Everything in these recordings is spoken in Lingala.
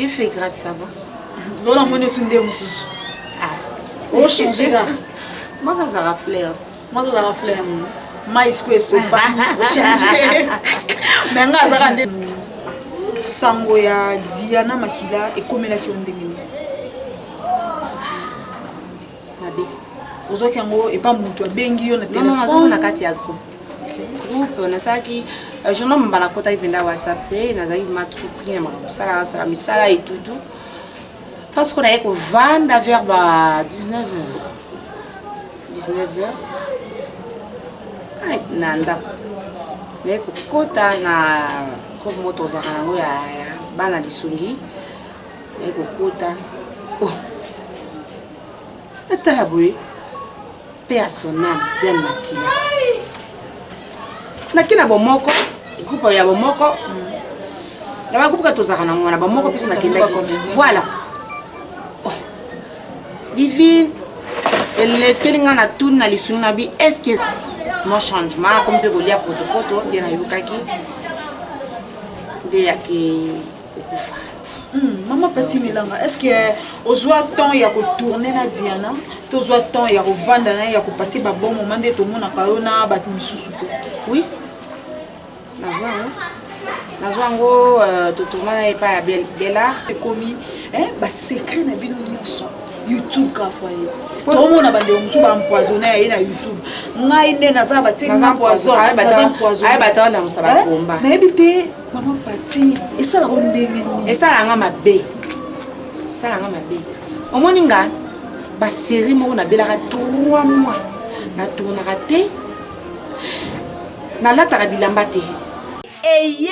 Dieu fait grâce, ça va. Lola mone sunde mususu. Ah. Oh changer là. Moi ça raflerte. Moi ça raflerte. Mais square sopa. Changer. Mais nga za kande sango ya Diana Makila ekomela ki ondengeni. Mabe. Ozoki yango e pas mutu abengi yo na téléphone. Non, non, na kati ya groupe. Groupe na saki je nomme bala kota ipenda WhatsApp c'est na zaï ma troupe na sala sala misala et tout. Parce qu'on a eu vendre vers 19h. 19h. Ai nanda. Mais kota na comme moto za kango ya bana lisungi. Mais kota. Oh. Natala boy. Paix à son âme, Diane Makila. Nakina bomoko, groupe ya bomoko. Ya ba groupe ka tozaka na ngwana bomoko pisa nakenda ki. Voilà. Oh. Divine elle telinga na tune na lisuna bi est-ce que mon changement comme peut golia protocole bien na yukaki de yaki okufa. Maman Pati Milanga, est-ce que ozwa temps ya ko tourner na Diana, tozwa temps ya ko vanda na ya ko passer ba bon moment de to mona kaona ba misusu ko? Oui. Nazwango to tourner na pa Bella ekomi ba secret na bino nyonso. YouTube ka foyer. To mona bande musu ba empoisonner na YouTube. Ngai nde naza ba tinga poison, ay bata na musaba komba. Na ebite Maman Pati, et ça la ronde ni. Et ça la ngama be. Ça la ngama be. Omoninga ba série mo na belaka 3 mois. Na tourna raté. Na lata bilamba te. Eye.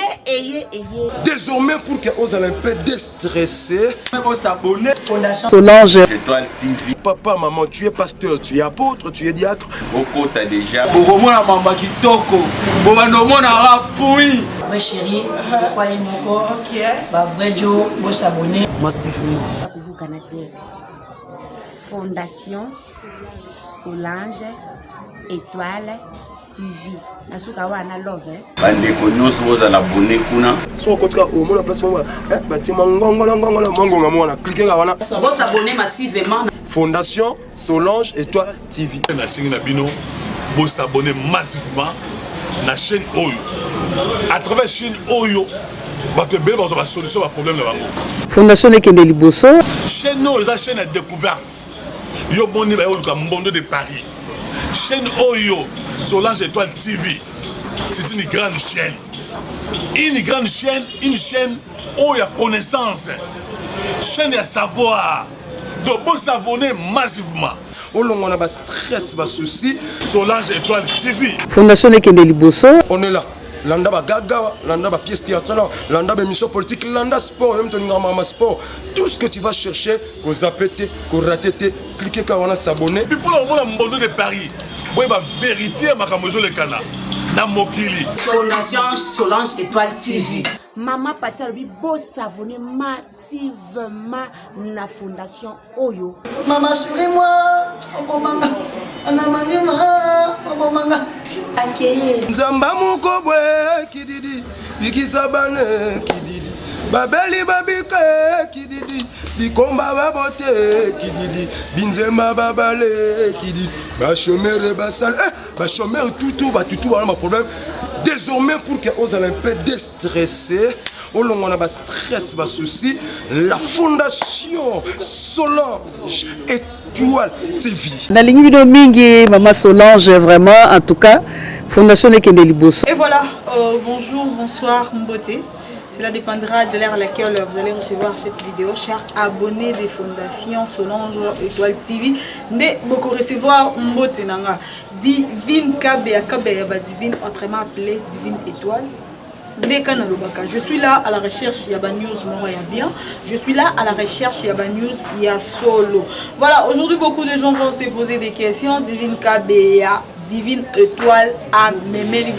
Désormais, pour que aux Olympiens déstressés, s'abonner. Fondation Solange. Étoile TV. Papa, maman, tu es pasteur, tu es apôtre, tu es diacre. Boko, t'as déjà. Bokomona mama kitoko. Bobandomona rapui. Vrai chéri, pourquoi il mon corps? Ok. Bah vrai Joe, vous s'abonner massivement. Fondation Solange Étoile TV. Nasuka wana love. Bandeko nyonso bozala abonné kuna. So kotika au moins la place maman, bâtiment ngongolo mangonga mwana, cliquez là wana. Vous s'abonner massivement. Fondation Solange Étoile TV. Na singi na bino, vous s'abonner massivement na chaîne Oyo. À travers chaîne Oyo, bato bel bazo ba solution ba problème na bango. Fondation Lekende Liboso. Chaîne Oyo eza chaîne de découverte. Yo boni ba yo ka Mbondo de Paris. Chaîne Oyo, Solange Étoile TV. C'est une grande chaîne. Une grande chaîne, une chaîne où il y a connaissance. Chaîne à savoir. Donc vous s'abonner massivement. On a pas stress, pas souci. Solange Étoile TV. Fondation Lekende Liboso. On est là. Landa ba gaga, landa ba pièce théâtrale, landa ba émission politique, landa sport, même ton mama sport. Tout ce que tu vas chercher, qu'on zapete, qu'on ratete, cliquez quand on a s'abonner. Puis pour le moment, Mbondo de Paris, vous avez la vérité à Makamozo le Kana. Na Mokili. Fondation Solange Étoile TV. Maman Pati a beau s'abonner massivement na Fondation Oyo. Maman, souris-moi. Oh maman. Anamariema. Oh maman. Akeye. Nzamba mukobwe kididi, bikisabane kididi, babeli babike kididi, bikomba babote kididi, binzema babale kididi, ba chômeur basal, ba chômeur tout voilà ma problème. Désormais pour que aux Olympiens déstressés, on a pas stress, pas souci, la Fondation Solange Étoile TV. Na lingi bino mingi Maman Solange vraiment en tout cas Fondation Lekende Liboso. Et voilà, bonjour, bonsoir, Mbote. Cela dépendra de l'heure à laquelle vous allez recevoir cette vidéo. Chers abonnés des Fondations Solange Étoile TV, ne beaucoup recevoir Mbote Nanga. Divine Kabea Divine, autrement appelée Divine Étoile. Je suis là à la recherche Yaba News Moroya bien. Je suis là à la recherche Yaba News Yasolo. Voilà, aujourd'hui beaucoup de gens vont se poser des questions. Divine Kabea Divine Étoile à Mémé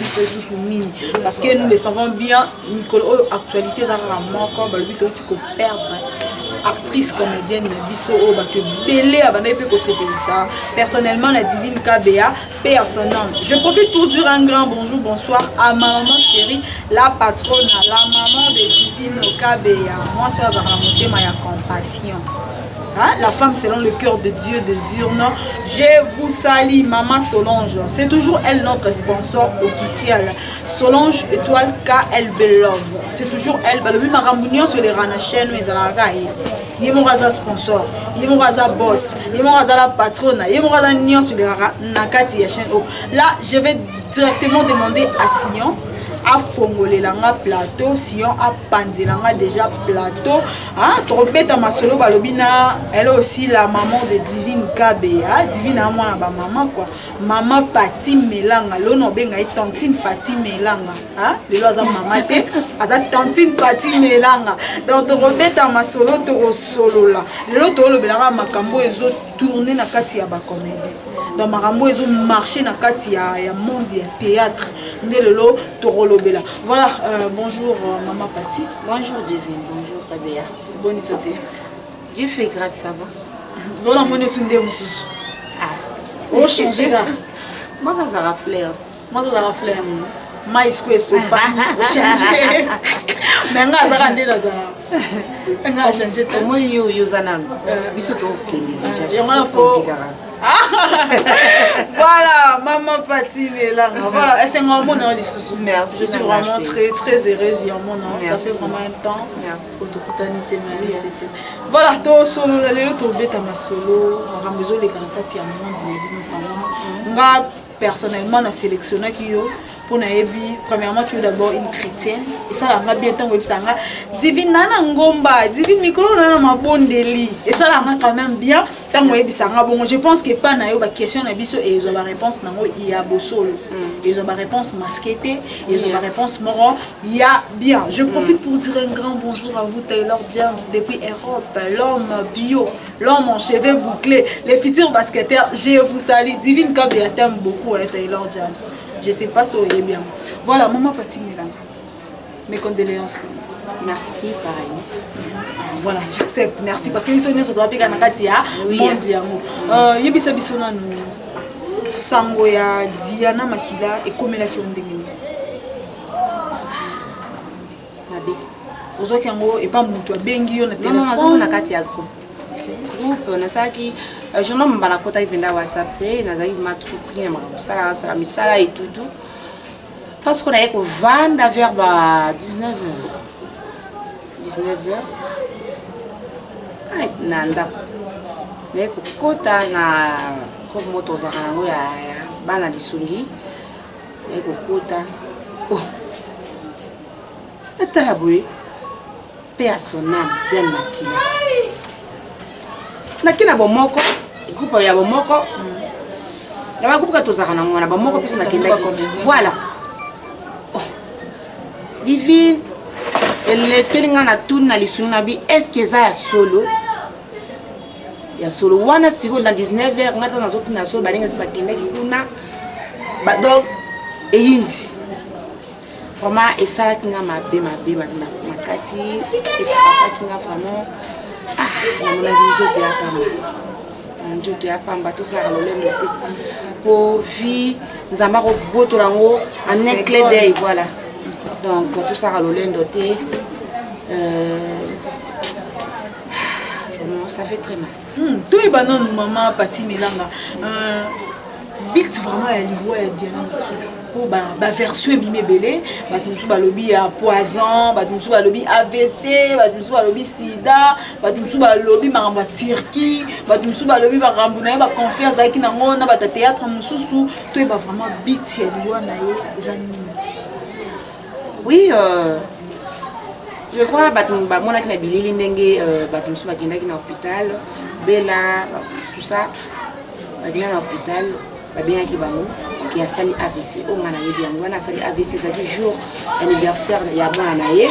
Nini. Parce que nous le savons bien, Nicole, actualité, ça va encore, le but est de perdre. Actrice, comédienne, biso, personnellement, la Divine KBA, paix à son nom. Je profite pour dire un grand bonjour, bonsoir à ma maman chérie, la patronne, la maman de Divine KBA. Moi, je suis à ma compassion. Hein? La femme selon le cœur de Dieu de Zurne. Je vous salue, Maman Solange. C'est toujours elle notre sponsor officiel. Solange Étoile KLB Love. C'est toujours elle. Le but Maramounion sur les rana chaîne, mais à la il y a mon sponsor, il y a mon boss, il y a mon la patronne, il y a mon nion sur les rana nakati chaîne. Là, je vais directement demander à Sion. A fongolé langa plateau, Sion a panzé langa déjà plateau. Ah, Trobeta Masolo Balobina, elle est aussi la maman de Divine KBA. Divine a moi la maman quoi. Maman Pati Melanga, l'on benga et tantine Pati Melanga. Ah, le loza maman te, aza tantine Pati Melanga. Donc Trobeta Masolo to solo là. Le to le belanga makambo ezo tourner na kati ya ba comédie. Dans makambo ezo marcher na kati ya monde ya théâtre. Nelelo Torolobela. Voilà, bonjour Maman Pati. Bonjour Divine, bonjour Tabea. Bonne santé. Dieu fait grâce, ça va. Voilà, mon esundé aussi. Ah. Oh, changer là. Moi ça rafleur. Moi ça rafleur. Mais quoi sopa. Changer. Mais nga za rande dans ça. Nga changer. Moi yo zanam. Biso to kende déjà. Yo ma fo. Voilà, Maman Pati Melanga. Voilà, c'est mon nom. Merci. Je suis vraiment très heureuse en mon nom. Ça fait vraiment un temps. Merci. Voilà, toi solo là, le to beta ma solo. On a besoin de cantates à mon vraiment. Personnellement, na sélectionné qui yo. Premièrement, tu es d'abord une chrétienne et ça l'a bien tant web sanga divine nana ngomba divine micro nana ma bondeli et ça l'a quand même bien tant web sanga bon je pense que pas na yo ba question na biso et ils ont la réponse nango il y a bosolo ils ont la réponse masquetée ils ont la réponse moro il y a bien je profite pour dire un grand bonjour à vous Taylor James depuis Europe l'homme bio l'homme en cheveux bouclés les futurs basketteurs je vous salue divine KBA t'aime beaucoup Taylor James. Je ne sais pas si vous est bien. Voilà, Maman Pati Melanga. Mes condoléances. Merci, pareil. Voilà, j'accepte. Merci. Parce que nous sommes sur le pays Kanakatia. Mondialement. Yebisa Bisona nous. Sangoya, Diana Makila et Komela qui ont dégainé. Nabi. Ozo Kango et pas Moutou. Bengi, on a téléphone. Non, on a Katia groupe. Groupe, on a ça qui. Je n'ai pas la côte avec WhatsApp, c'est ma troupe, ça misala et tout. Parce qu'on a eu vendre vers 19h. 19h. Ah, nanda. Mais quand on a comme moto za kango ya bana lisungi, mais kota. Oh. Atalaboué. Paix à son âme, Diane Makila. Nakina bomoko. Groupe ya bomoko ya groupe ka tozaka na ngwana bomoko pisa na kendaki voilà Divine elle telinga na tune na lisuna bi est-ce que ça ya solo wana siko na 19h ngata na zotu na solo balinga siba kendaki kuna ba donc eyindi vraiment et ça kinga mabe makasi et frappa kinga vraiment ah na njoto ya kama njoto ya pamba to ça lolendo te pour vie nzamba ko botorango en un clé d'œil voilà donc tout ça lolendo te vraiment ça fait très mal tout est banon Maman Pati Melanga bit vraiment ya libo ya Diana Makila pour ba version bimé belé ba tunsu ba lobby ya poison ba tunsu ba lobby AVC ba tunsu ba lobby sida ba tunsu ba lobby maramba Turquie ba tunsu ba lobby ba rambuna ba confiance aki na ngona ba théâtre mususu to ba vraiment bit ya libo na ye ezani oui je crois ba mona kina bilili ndenge ba tunsu ba kindaki na hôpital bela tout ça ba kina na hôpital bien qui bango qui a sali AVC au mana yebi yango wana sali AVC ça du jour anniversaire ya mwana ye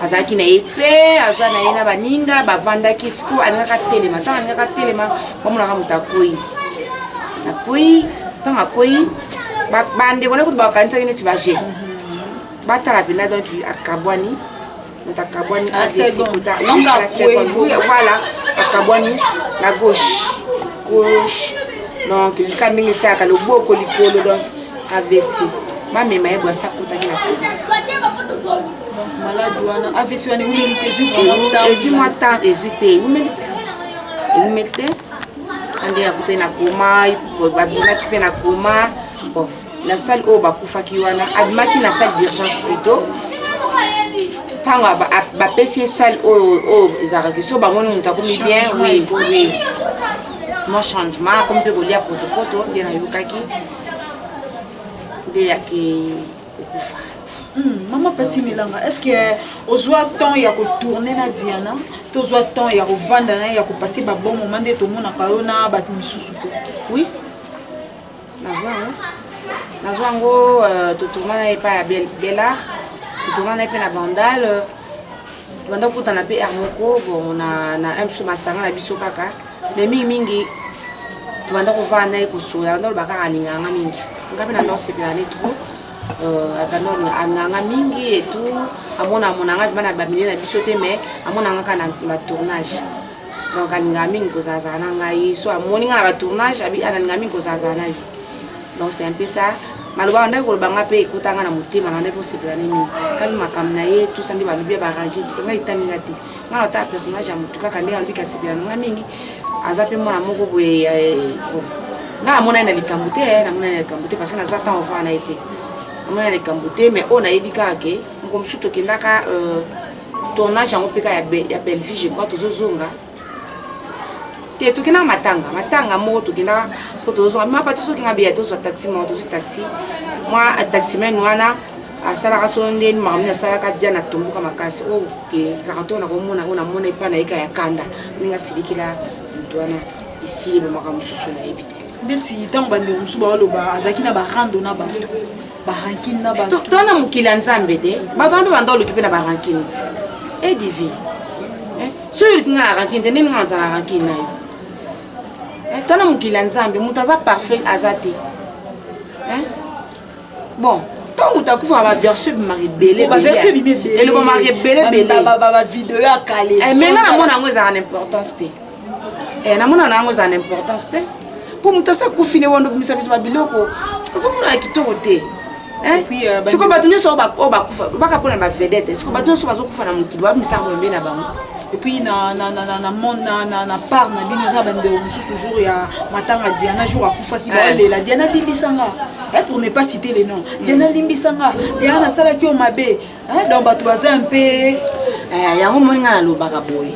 azaki na épée azana yena baninga bavanda kisko anaka telema komona ka mutakoi akoi tanga koi bande kone kuti bakanisa kine tibaje batala pena donc akabwani mutakabwani asekuta voilà akabwani la gauche donc likambingi saka loboko likolo donc AVC mame maebo asakuta kina malade wana AVC wana umilite zimata hésité umilite ande akuta na koma babina kipe na koma bon la salle au bakufaki wana abimaki na salle d'urgence plutôt tanga ba PC salle au ezaraki so bamoni mutu akomi bien oui mon changement comme peut golia poto bien ayokaki de yaki okufa Maman Pati Milanga, est-ce que ozwa temps ya ko tourner na Diana, to ozwa temps ya ko vanda na ya ko passer ba bon moment de to mona kaona ba misusu ko? Oui. Nazwa ngo to tourner na pa ya Belard, to tourner na pa na Vandal. Banda kuta na pe Hermoko, bon na un peu masanga na biso kaka. Mais mingi to banda ko vanda ko sola, ndo ba ka alinganga mingi. Ngapi na non c'est bien trop. Abanor anganga mingi et tout amona monanga bana bamine na biso te mais amona ngaka na ba tournage donc alinga mingi ko zazana ngai so amoni nga na ba tournage abi alinga mingi ko zazana donc c'est un peu ça maloba ndako ko banga pe ekutanga na mutima na ndeko sipela nemi kali makamna ye tout ça ndi balobi ba rangi ngai taninga te ngala ta personnage ya mutuka kandi albi kasipela nga mingi azape mona moko boye nga mona na likambote na mona na likambote parce que na zata on va na été on a les cambotés mais on a évité que comme surtout qu'il n'a qu'à tournage en opéra ya Belleville je crois tous zonga te tout qui n'a matanga mo tout qui n'a surtout zonga mais pas tout ce qui n'a bien tout soit taxi moi tout taxi moi taximan wana à sala sonde mamina sala ka diana tumbuka makasi ok 40 na komona ona mona ipa na ika ya kanda ninga silikila mtwana ici le makamususu na éviter Delsi tant bande musu ba loba azaki na ba rando na ba ranking na ba to na mukila nzambe te ba tando bando lokipe na ba ranking et divin so yuri na ranking te nini nganza na ranking na yo to na mukila nzambe mutaza parfait azati bon to mutakufa ba verset mari belé ba verset bi belé et le mari belé ba vidéo ya calé mais na mona ngo za importance te na mona ngo za importance te pour mutasa kufine wondo bimisa bisa biloko ozomona kitoko te puis siko bato nyonso bakufa bakapona ba vedette siko bato nyonso bazokufa na mokili babimisa mwembe na bango et puis na part na bino za bande mususu toujours ya matanga Diana jour akufaki ba lela Diana limbisanga pour ne pas citer les noms Diana limbisanga Diana salaki o mabe donc bato baza un peu yango moninga na lobaka boye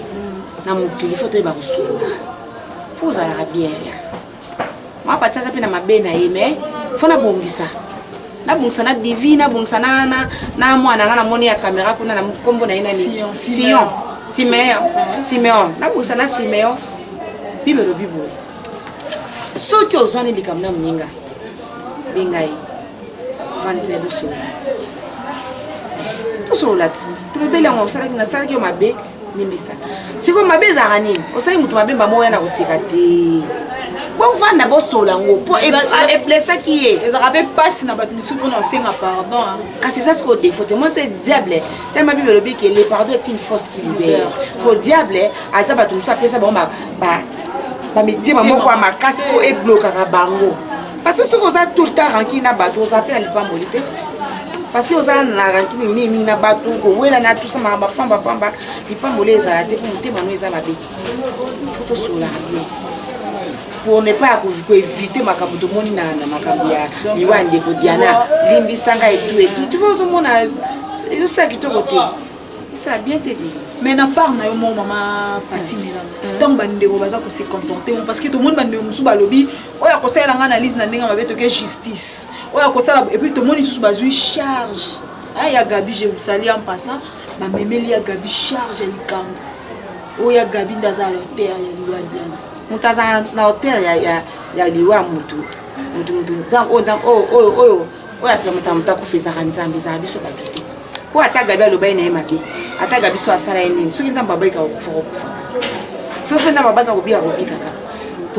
na mokili foto ba kusula faut za la bien moi partir ça pe na mabe na ye mais faut na bongisa na bongisa na divina bongisa na mwana na moni ya caméra kuna na kombo na ina ni Simeon na bongisa na Simeon bibelo bibo so ki ozoni likamna mninga bingai vanzelo so lat tu bebela ngo sala na sala ki o mabe nimbisa siko mabe za rani osali mutu mabe mbamoya na kosekate bon vanda bosola ngo po e plesa qui est ils avaient passé na bat misu pour enseigner pardon kasi ça c'est ko défaut moi te diable tellement bible le que le pardon est une force qui libère so diable aza bat musu apesa ba ba mitema moko makasi ko e bloquer bango parce que ce qu'on a tout le temps ranki na bato ça peut aller pas molité parce que on a na ranki ni na bato ko wela na tout ça ma pamba il pas molé za la te pour mutema no eza mabe photo sola pour ne pas éviter ma capote moni na makambo ya miwande ko Diana limbisanga et tout tu vois au monde c'est ça qui te côté ça a bien te dit mais na part na yo maman Pati Milanga donc bande ko baza ko se comporter parce que tout le monde bande musu balobi oya ko sala nga analyse na ndenge mabe to ke justice oya ko sala et puis tout le monde susu bazui charge ya Gabi je vous salue en passant ba memeli ya Gabi charge likambo oya Gabi ndaza à l'hôtel ya liwa Diana mutaza na hotel ya liwa mutu oyo apemata mutakufisa kanzambe za biso babite ko atagabi alobai na emabe atagabi so asala nini soki nzamba baika okufa so penda mabaka kobika kaka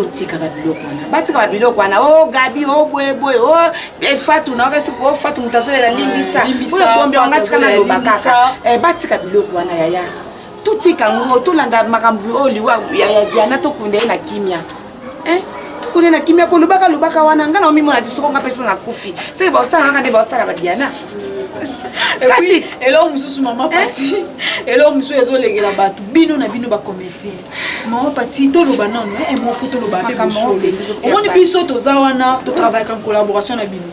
totika babiloko wana batika babiloko wana o gabi o boyeboye o efatu na o fatu mutazolela limbisa oyo bombi wanga tika na loba kaka batika biloko wana yaya totika ngo tolanda makambo oyo liwa ya Diana tokunde na kimia tokunde na kimia kolobaka wana nga na omimona tisoko nga pesa na kufi seke baosala nga nde baosala ba Diana kasi elo mususu mama pati elo mususu ezolengela bato bino na bino ba comédien mama pati toloba nano mo photo loba pe bosolo omoni biso toza wana to travaille en collaboration na bino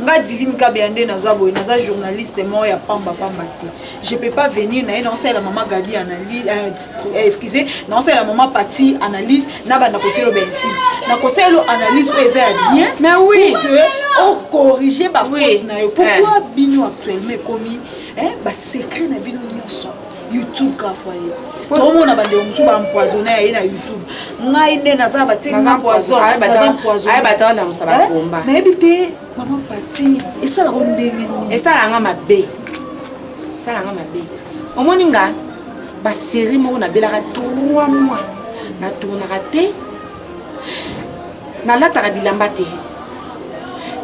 nga Divine Kabiande naza boy naza journaliste mo ya pamba te je peux pas venir na non c'est la maman Gabi analyse excusez non c'est la maman Pati analyse na banda kotelo ben site na koselo analyse o eza bien mais oui que o corriger ba faute na yo pourquoi bino actuellement commis ba secret na bino nyonso YouTube ka foyer tout le monde a bandé musu ba empoisonner na YouTube ngai nde naza ba tinga poison ay bata na musaba komba mais bité maman Pati et ça la ronde et ça la nga mabe omoni nga ba série mo na belaka 3 mois na tournera te na lataka bilamba te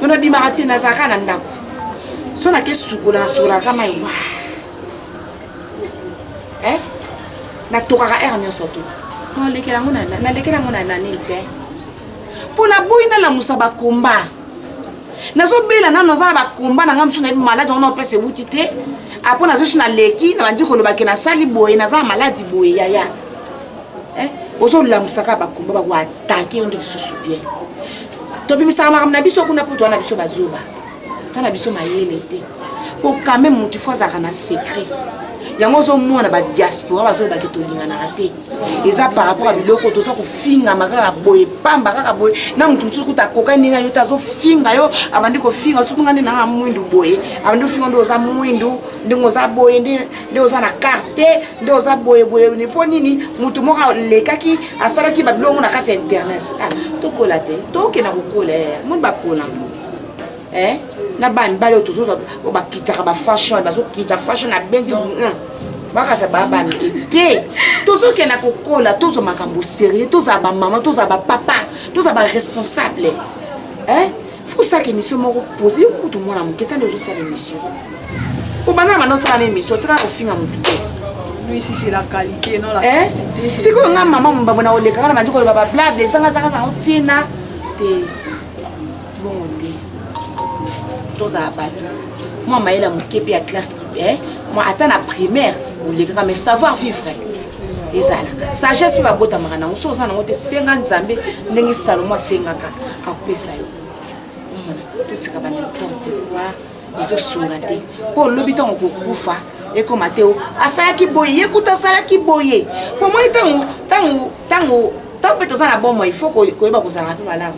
yo na bimaka te nazaka na ndako so na ke sukola na sola kama wa na tokaka air nyonso to no lekela ngona na lekela ngona na nite pona boina la musaba komba nazobela na nozala bakomba na nga musu na malade on opese wuti te apo nazo na leki na bandi koloba ke na sali boye naza malade boye yaya ozo la musaka bakomba ba wa attaquer on de susu bien to bimisa makam na biso kuna poto na biso bazoba kana biso mayele te pour quand même mutu foza kana secret yango zo mona ba diaspora bazo ba ketolinga na raté eza par rapport à biloko to zo ko finga makaka boye pamba kaka boye na mutu musuku ta kokani na yo ta zo finga yo abandi ko finga suku ngani na mwindu boye abandi finga ndo za mwindu ndingo za boye ndo za na carte ndo za boye ni po nini mutu moka lekaki asalaki ba biloko na kati internet to kola te to ke na kokola mon ba kola na bambale otozo ba kitaka ba fashion bazo kita fashion na bendi baka sa baba mike tozo ke na kokola tozo makambo sérieux toza ba maman toza ba papa toza ba responsable faut ça que mission moko poser ko tout mona muketa ndozo sa émission pour bana mano sa émission tu vas au fin à mon tout lui si c'est la qualité non la quantité c'est ko nga maman mbabo na oleka na mandi ko baba blabla sanga tina te bon te toza bato moi maïla mukepi à classe moi attends la primaire ou les gars mais savoir vivre ezala sagesse ba bota makana uso sana ngote senga nzambe ndenge salomo sengaka akupesa yo tutika ba n'importe quoi izo sungate po lobita ngokufa eko mateo asalaki boye ekuta salaki boye po moi tango peto sana bomo il faut ko yeba kozala pe malamu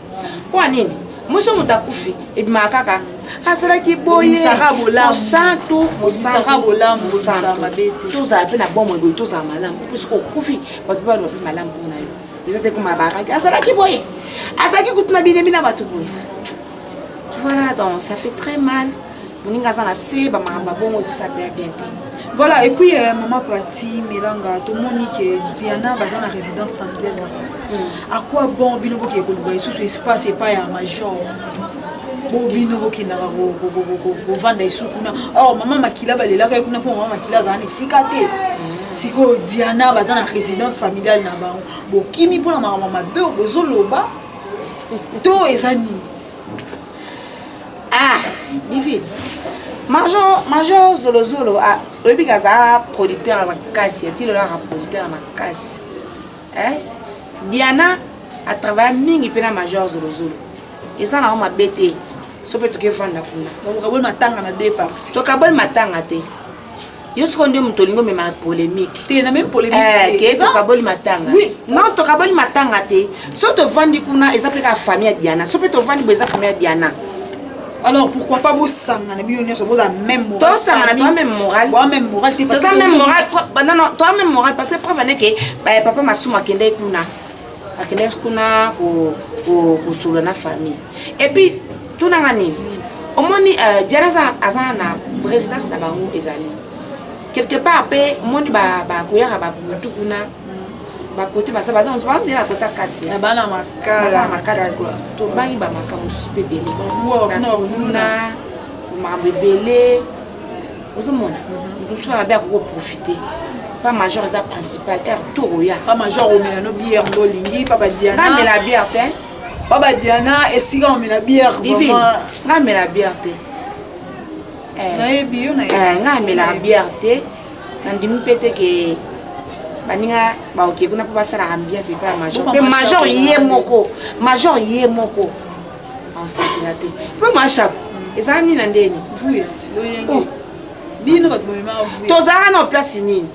po nini muso mutakufi ebimakaka asalaki boye mosantu tozala pe na bomo ego tozala malamu puisque okufi bato baloba pe malamu mpona yo eza te koma baraki asalaki boye azalaki kutuna bina bato boye voilà donc ça fait très mal moninga aza na se bamakambo bongo ezosapela bien te. Voilà, et puis maman Pati Melanga, tout le monde que Diana va dans la résidence familiale. À quoi bon binobo qui est sous espace et pas un major. Bon binobo qui n'a pas vendre sous kuna. Oh maman Makila balela ka kuna pour maman Makila za ni sikate. Siko Diana va dans la résidence familiale na ba. Bo kimi pour la maman mabe bozoloba. To ezani. Ah, Divine. Major Zolo a un producteur à la casse, il a un producteur à la casse. Diana a travaillé mingi pena Major Zolo. Et ça n'a pas bêté. So peut que vendre la kuna. Donc kabol matanga na deux parties. To kabol matanga te. Yo ce qu'on dit mutolingo mais ma polémique. Te na même polémique. Que to kabol matanga. Oui. Non to kabol matanga te. So to vendre kuna ils appellent la famille Diana. So peut to vendre la famille Diana. Alors pourquoi pas vous sanga na biyo nyoso boza même moral. Toi sanga na toi même moral. Toi même moral t'es pas. Toi même moral. Non toi même moral parce que preuve est que papa masuma kende kuna. Akende kuna ko solo na famille. Et puis tout na ngani. Omoni Diana za na résidence na bango ezali. Quelque part après moni ba koya ba mutu kuna. bakote baza on se va dire à côté 4 bana makala makala quoi to bani ba makamu super belé na mabebele ozomona nous sommes bien pour profiter pas major ça principal air toroya pas major o mena no bière ngolingi papa Diana na mais la bière te papa Diana et si on met la bière vraiment na mais la bière te na bio na na mais la bière te nandimi pete ke baninga ba ok kuna pa sala ambiance pas major mais major yé moko en sécurité pas machap ezani na ndeni vous êtes loyengi bino ba moima vous tozara na place nini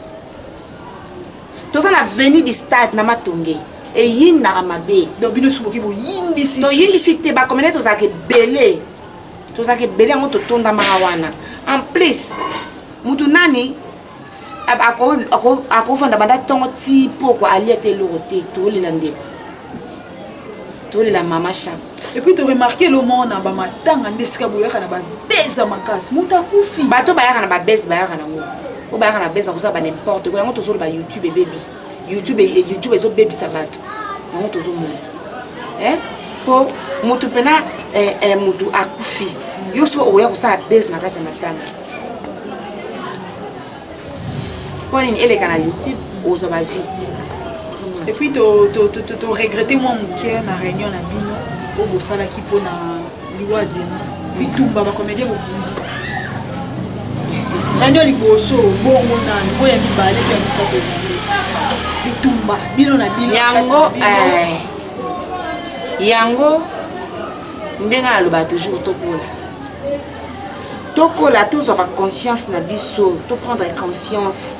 tozana venir du stade na matonge et yinda mabe donc bino suboki bo yindi si to yindi cité ba comme tozaka belé ngo to tonda marawana en plus mutu nani ako fanda banda tongo ti poko aliete lorote to la mama chap et puis tu remarqué le monde na ba matanga ndesika boyaka na ba beza makasi muta kufi bato bayaka na ba beza bayaka na ngo o bayaka na beza kosa ba n'importe quoi ngo to zo ba YouTube baby YouTube ezo baby sabato ngo to zo mona po mutu pena mutu akufi yo so oya kosa beza na kati ya matanga pour une ele kana YouTube ozo ba vie et puis tu regretter moi mukia na réunion na bino o bosala ki pona liwa Diana bitumba ba comédien bokunzi réunion liboso bongo na ngoya mibale ya misato bitumba bino na bino yango mbenga aloba toujours tokola tozwa ba conscience na biso to prendre conscience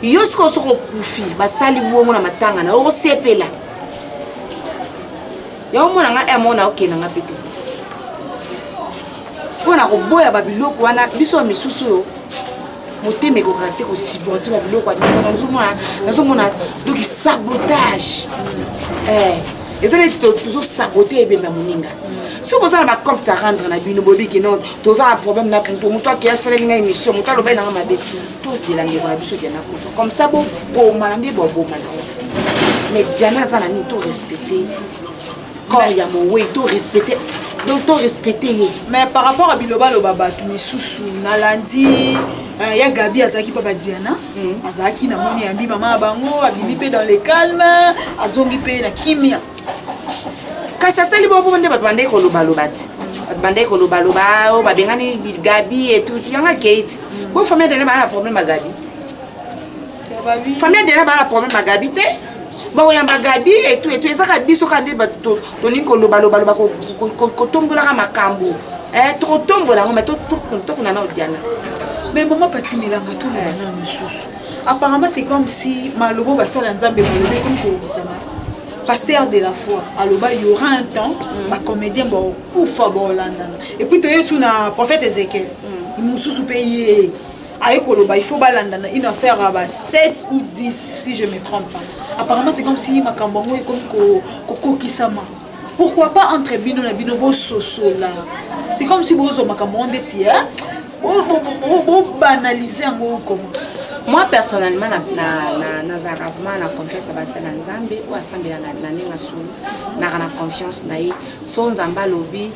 yosko soko kufi basali bongo na matanga na o sepela yo mona nga mona okena nga pete pona ko boya babiloko wana biso misusu yo moteme ko rater ko supporter babiloko wana nazomona donc sabotage ezali toujours saboter ebemba moninga si vous avez un compte à rendre na bino bobi ki non toza un problème na punto muto ki asala linga émission muto lo bena ngama be to sila ngi ba biso Diana kufa comme ça bo malandi bo malandi mais Diana za na ni to respecter quand ya mo we to respecter donc to respecter mais par rapport à biloba lo baba tu misusu na lundi ya Gabi azaki papa Diana azaki na moni ya mbi mama bango abimi pe dans le calme azongi pe na kimia kasi asali bobo nde bato bande kolobaloba o babengani Gabi et tout yanga Kate bo famille de ba problème ba Gabi famille de ba problème ba Gabi te bo yamba Gabi et tout ezaka biso kande bato toni kolobaloba ko tombola ka makambo to tombola ngo mais to kuna na Diana mais maman pati milanga to na misusu apparemment c'est comme si malobo basala nzambe malobe comme ko bisama pasteur de la foi alors il y aura un temps ma comédien bon kufa bolandana et puis to yesu na prophète Ézéchiel il mususu payer ayekoloba il faut balandana une affaire à 7 ou 10 si je me trompe pas apparemment c'est comme si ma kambango est comme kokokisama pourquoi pas entre bino na bino bo soso là c'est comme si bozo makambo ndeti bo banaliser ngo comment. Moi personnellement nazarabement na confiance à basala nzambe ou assemblée na nenga solo na confiance na ye so nzamba lobi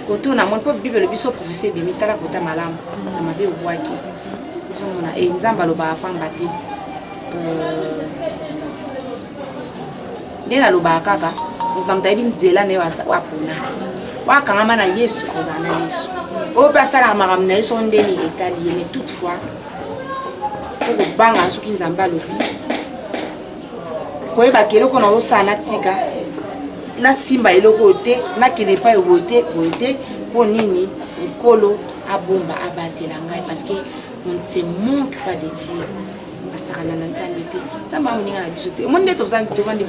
koto na mon peuple bible biso professeur bimitala kota malamu na mabe obwaki so mona e nzamba loba pamba te ndena loba kaka nkamta ibi nzela ne wapona wakangama na Yesu kozana Yesu o pasala makamna yeso ndeni etali mais toutefois faut banga soki nzamba lobi koyeba keloko na osana tika na simba eloko te na kene pa ebote po nini nkolo abomba abatela ngai parce que on ne se manque pas de dire basakana na nzambe te nzamba moninga na biso te monde to vandi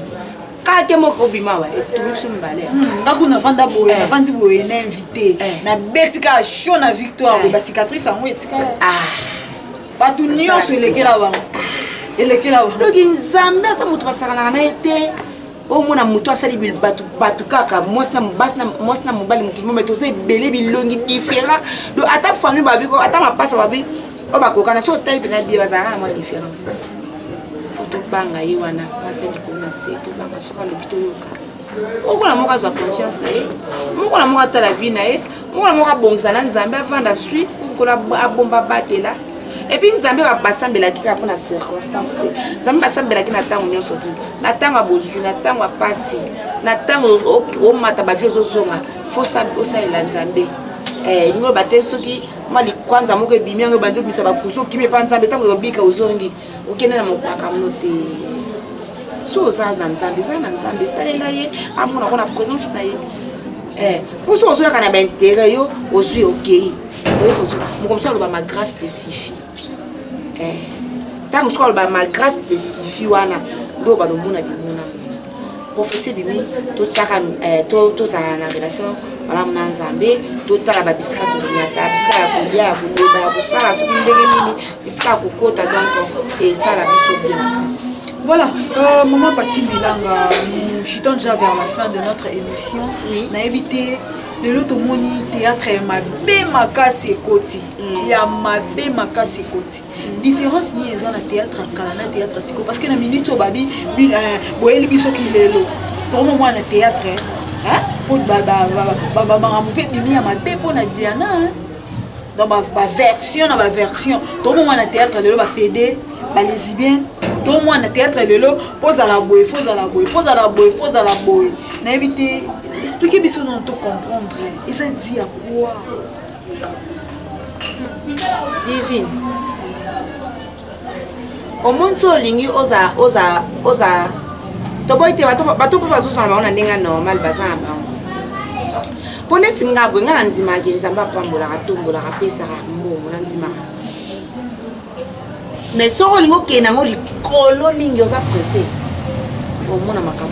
kake moko bimawa to biso mbale ngaku na vanda boye na vandi boye na invité na betika show na victoire ba cicatrice ango etika batu nyonso elekela bango loki nzambe asa moto basakanaka na ye te omona moto asali batu kaka mwasi na mobali motu mome toza ebele bilongi différent do ata famille babiko ata mapasa babi o bakokana so otali mpena bie bazalaka na mwa différence faut tobanga ye wana basali komona se tobanga soka lobi toyoka okola moko azwa conscience na ye mokola moko atala vie na ye mokola moko abongisa na nzambe avanda sui okola abomba batela epuis nzambe basambelaki kaka mpona circonstance te nzambe basambelaki na ntango nyonso te na ntango ya bozwi na ntango ya pasi na ntango omata bavie ozozonga fo osalela nzambe ningo bate soki mali kwanza moko ebimi yango ebandi obimisa bapusu okimi epa nzambe ntango obika ozongi okende na makambo te so oza na nzambe eza na nzambe esalela ye amona ko na présence na ye mpo so ozoyaka na baintere yo ozwi okei mokomoso aloba ma grâce te suffit ntango soki aloba ma grâce te suffit wana nde balomona bimona professeur bimi totiaka tozala na relation malamu na nzambe totala babisika toliata bisika ya kolia ya koloba ya kosala soki ndenge nini bisika ya kokota donc esala biso bien makasi. Voilà, maman Pati Milanga, nous chutons déjà vers la fin de notre émission. Oui. On a évité le Lotomoni théâtre et ma bémaka sekoti. Il y a ma bémaka sekoti. Différence ni ezana théâtre kalana théâtre siko parce que na minute au babi boyeli biso ki lelo. Tout moment na théâtre hein pour baba marampe bimi ya mabe pona Diana hein. Dans ma version tout moment na théâtre lelo ba PD ba lesbienne. Donc moi, le théâtre est là, pose à la boue, pose à la boue, pose à la boue, pose à la boue. N'invitez, expliquez bien si on peut comprendre. Et ça dit à quoi? Divine. Au monde so lingi oza. Tobo ite bato po bazo sana baona ndenga normal bazana ba. Poneti ngabo ngana nzima ke nzamba pambola katombola kapesa ka mbongo na nzima. Mais si on a des gens qui sont pressés, on a des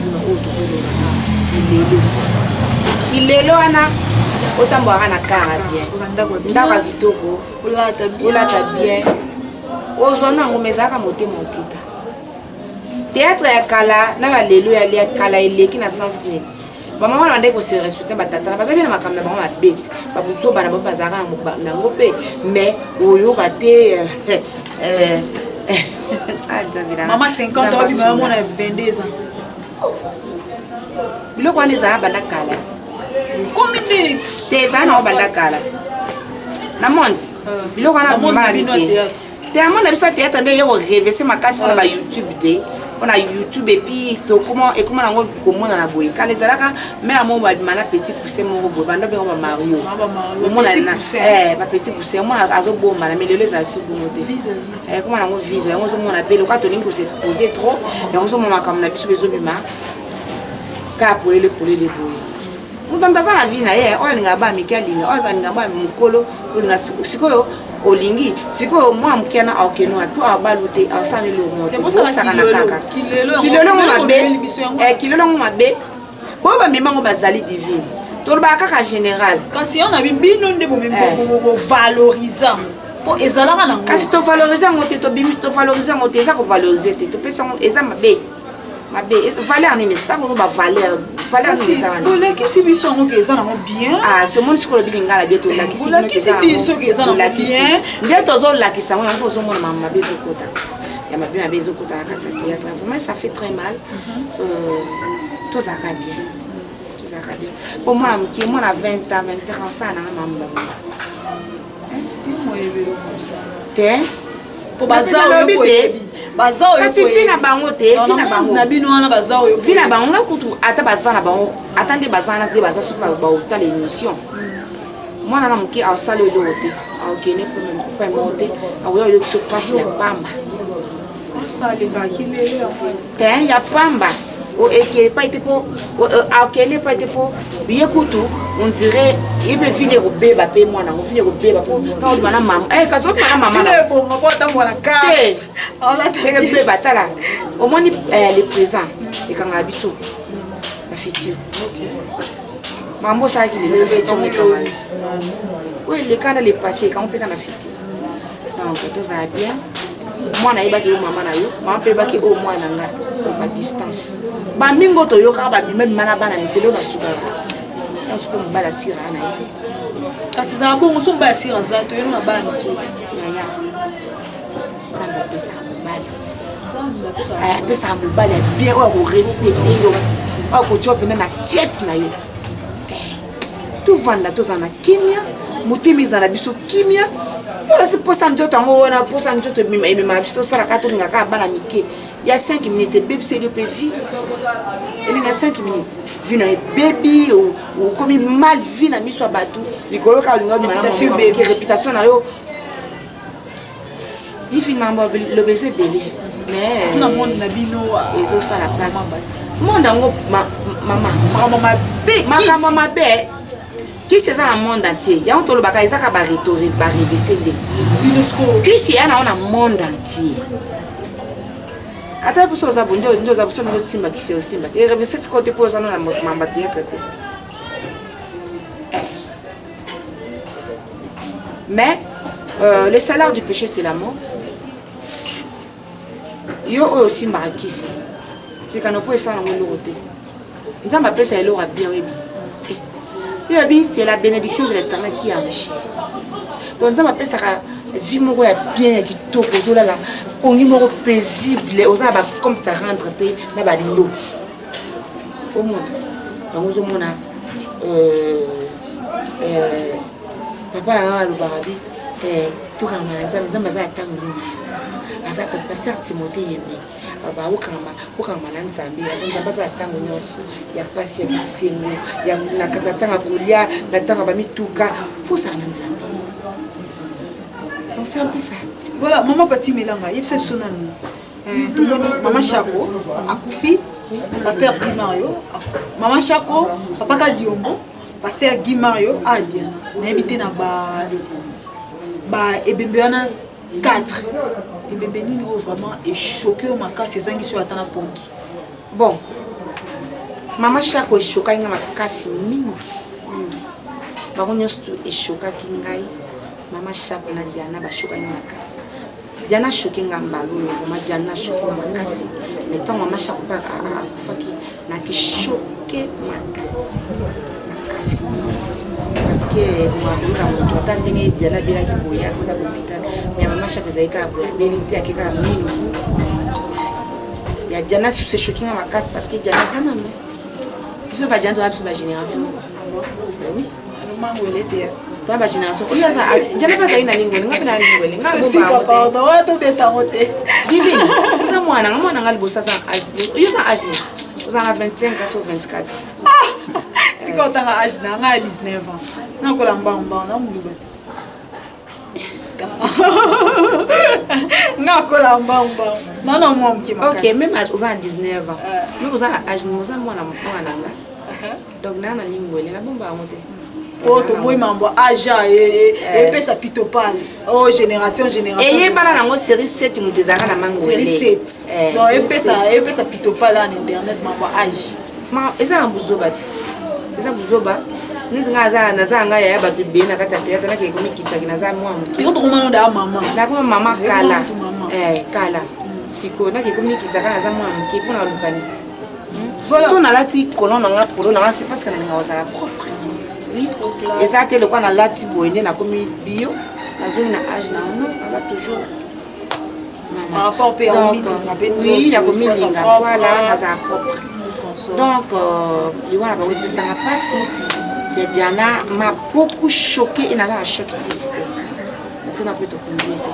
maman 50 ans, maman a 22 ans. Le roi des Arabes à Kala. Combien des années au Bandakala? La monde. Le roi a mon théâtre. Théâtre d'ailleurs rêvé, c'est ma casse pour la YouTube. On a YouTube et puis comment on a boy. Quand les Arabes, mais à mon petit poussé mon robot, Mario. Mon petit poussé, moi à Zobo, mais les a sous visa. Comment on vise, on appelle le catholique pour s'exposer trop, et on se met comme la puce des obima. Car pour les boy. Nous dans la vie, on a pas Michael, on a pas Mukolo, on a Siko. Olingi siko moi mkiana aokeno apo abalute asane lo moto osakana kaka kilolo mabe bo ba memango bazali divine toloba kaka général kasi on a bino nde bo membo valorisant po ezalaka na kasi to valoriser ngote to bimi to valoriser ngote eza ko valoriser te to pesa eza mabe valeur nini tango ba valeur nini eza wana bola kisi biso ngo ke eza na bien ce monde sikolo bilinga la bieto la kisi biso ke eza na bien nde tozo la kisa ngo yango tozo mona mama bezo kota ya mabe ya bezo kota na kati ya théâtre vraiment ça fait très mal tout ça va bien pour moi qui moi à 20 ans 20 ans ça na mama moi ebelo comme ça te pour bazao bazao kasi fina bango te fina bango na bino wana bazao fina bango ngakutu ata bazana bango atande bazana te bazasu ba utala émission mwana na muki asale lo te akene pour monter awo yo so passe ya pamba asale ka kilele te ya pamba o eke pas été pour akene pas été pour yekutu on dirait il peut finir au bébé papi moi na on finir au bébé pour quand on mana maman kaso mana maman na pour moi tant voilà ka on a fait le bébé batala au moins les présents et quand a biso la future maman ça qui le futur mais quand même oui les cas les passé quand on peut quand la future donc tout ça bien moi na yeba ki maman na yo maman pe ba ki au moins na nga à distance ba mingo to yo ka ba bi même mana bana mitelo ba suka on se peut mbala sira na ite kasi za bon on so mbala sira za to yo na bana ki ya ça me pesa mbali apesa mobali ya bien oyo akorespecte yo oyo akotia mpena na siete na yo tovanda tozala na kimia motema ezala na biso kimia osi mposa nzoto yango wana mposa nzoto ememaka biso tosalaka tolingaka bana mike ya 5 minutes ebebiseli yo mpe vi elinga 5 minutes vi na ebebi okomi mal vi na miso ya bato likolo kaka olinga obimana réputation na yo difinement lobe eza ebele mais ezosala place monde yango makambo mabe kisi eza na monde entier yango tolobaka ezaka barevese nde kisi eya na yo na monde entier ata biso oza bondi nde oza biso ndenge osimba kisi osimba te revese sikoyo te mpo oza no na mamba teyaka te mais le salaire du péché c'est la mort yo oyo osimbaka kisi tikana mpo esala nango eloko te nzambe apesa eloko ya bien oyebi yoyebi c'est la bénédiction de l'éternel qui enrichit donc nzambe apesaka vie moko ya bien ya kitoko ozolala ongi moko paisible ozala bacompte à rendre te na balindoki omona yango ozomona papa na nga alobaka bi tokangama na nzambe nzambe aza ya ntango nyonso aza paster timote yeme okangama na nzambe nzambe aza ya ntango nyonso ya pasi ya bisengo na ntango ya kolia na ntango ya bamituka fosala na nzambe c'est un peu ça. Voilà, maman Pati Melanga, yebisa biso nanu. Maman Chako, akufi, pasteur Guy Mario. Maman Chako, papa Kadiombo, pasteur Guy Mario, Diana. Na habité na ba ebembeana 4. Ebembe nini vraiment est choqué au makasi ezangi so atana pongi. Bon. Maman Chako est choqué nga makasi mingi. Ba nyonso est choqué kingai. Mama Chako na Diana bashoka makasi. Diana choqué ngambalo, vraiment Diana choqué makasi. Mais tant Mama Chako pa akufaki na ki choqué makasi. Makasi. Parce que moi dans mon temps ndenge Diana bila ki boya ko da hôpital. Mais Mama Chako zaika boya belité akika mini. Ya Diana se choqué makasi parce que Diana sana mais. Je pas Diana doit ba génération. Oui. Maman elle était ba génération oyaza jana pas ina lingwe ngapi na lingwe ngabo ba pardon wa to beta mote divine ça mwana ngali bosa sa âge oyaza âge ni oza 25 à 24 tika otanga âge na nga 19 ans na kola mbamba na mulubati nga kola mbamba non moi mkima OK même oza 19 ans mais oza âge ni oza mwana nga donc na lingwe na bomba mote Poto boy mambo aja et pesa pitopal oh génération et bana nango série 7 mu dezaka na mango série 7 donc et pesa pitopal en internet mambo age ma eza buzoba nizinga za nga ya batu be na kata théâtre na ke komi kitaki na za mwa mu yo to komana da mama na kuma mama kala kala siko na ke komi kitaka na za mwa mu ke pona lukani voilà so na lati kolon na nga c'est parce que na nga ozala propre. Et ça, c'est le quoi dans la tiboine, na comme bio, la zone na âge na non, ça toujours. Par rapport au pays, oui, il y a comme linga, voilà, ça propre. Donc, il voilà, oui, puis ça m'a passé. Diana m'a beaucoup choqué et n'a pas choqué ici. C'est un peu tout conduire.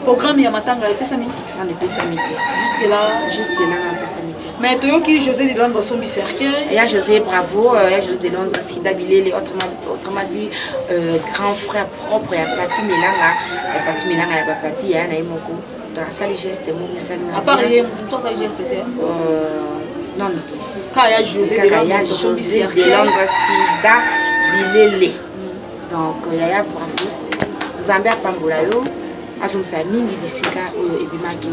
Programme ya matanga epesami na epesami te jusque là na epesami te mais toyoki José de Londres son bicercle il y a José Bravo il y a José de Londres Sida Bilele autrement dit grand frère propre ya Pati Melanga ya Pati ya na imoko dans sa geste mo misalanga à part toi sa geste te non quand il y a José de Londres son bicercle de Londres Sida Bilele donc il y a Bravo Zambia pambola yo azongisa mingi bisika oyo ebimaki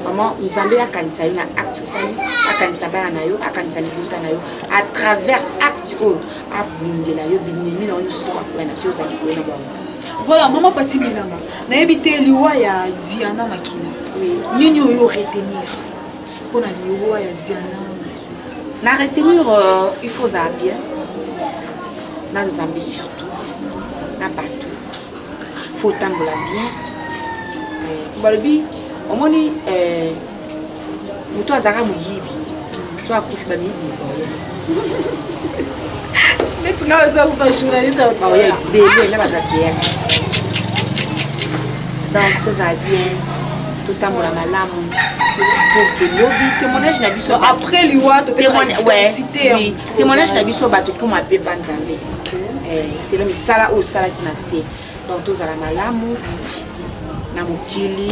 vraiment nzambe akanisa yo na acte sali akanisa bana na yo akanisa libuta na yo à travers acte oyo abundela yo binimi na yo nyonso tokakwena si ozali koyena bango. Voilà maman Pati Melanga nayebi te liwa ya Diana Makina nini oyo retenir mpona liwa ya Diana Makina na retenir il faut ozala bien na nzambe surtout na bato faut tambola bien balobi omoni moto azaka moyibi so akufi bamiyibi neti nga ozokupa journaliste oya bele na baza théâtre donc tozala bien totambola malamu pour que lobi témoignage na biso après liwa témoignage na biso bato koma pe banzambe c'est le misala oyo osalaki na se donc tozala malamu na mokili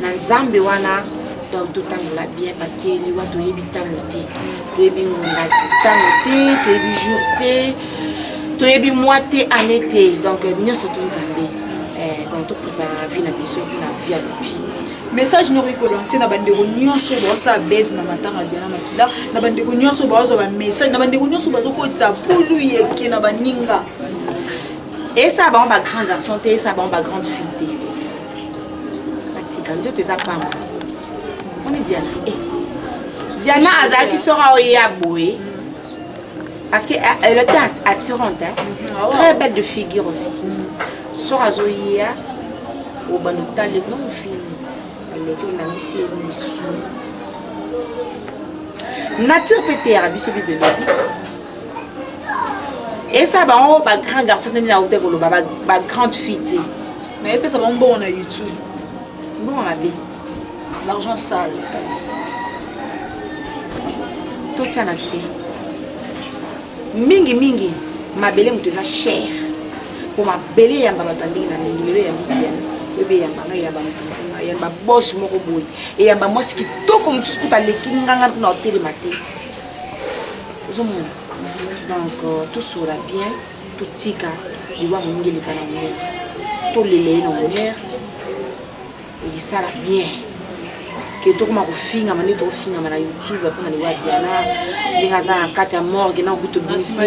na nzambe wana donc totambola bien parce que liwa toyebi ntango te toyebi ngonga ntango te toyebi jour te toyebi mois te année te donc nyonso to nzambe donc toprépara vie na biso mpona vie ya lobi message nori kolanse na bandeko nyonso baosala base na matanga diana makila na bandeko nyonso baozwa bamessage na bandeko nyonso bazokotisa pulu yeke na baninga esa bango bagrand garçon te esa bango bagrande fille te batika nzoto eza pamba on est Diana Diana azalaki sora oya boye parce que elle était attirante très belle de figure aussi sora zoya au banota le bon film nature peut-être biso bible et ça ba on ba grand garçon ni na hotel koloba ba grande fille mais epesa ba mbongo na YouTube bon la vie l'argent sale tout ça na se mingi mabele mutu eza cher pour mabele ya bato ndingi na ndingi lelo ya mitiana bebe ya banga ya banga ya ba boss moko boy et ya ba mwasi kitoko mususu kutaleki nganga na hotel matin ozomona donc tout sera bien tout tika liwa mungeli kana mwenye tout lele na mwenye et ça la bien que tout comme kofinga mandi to finga na YouTube pour na liwa Diana ndinga za na kati ya morgue na kuto bisi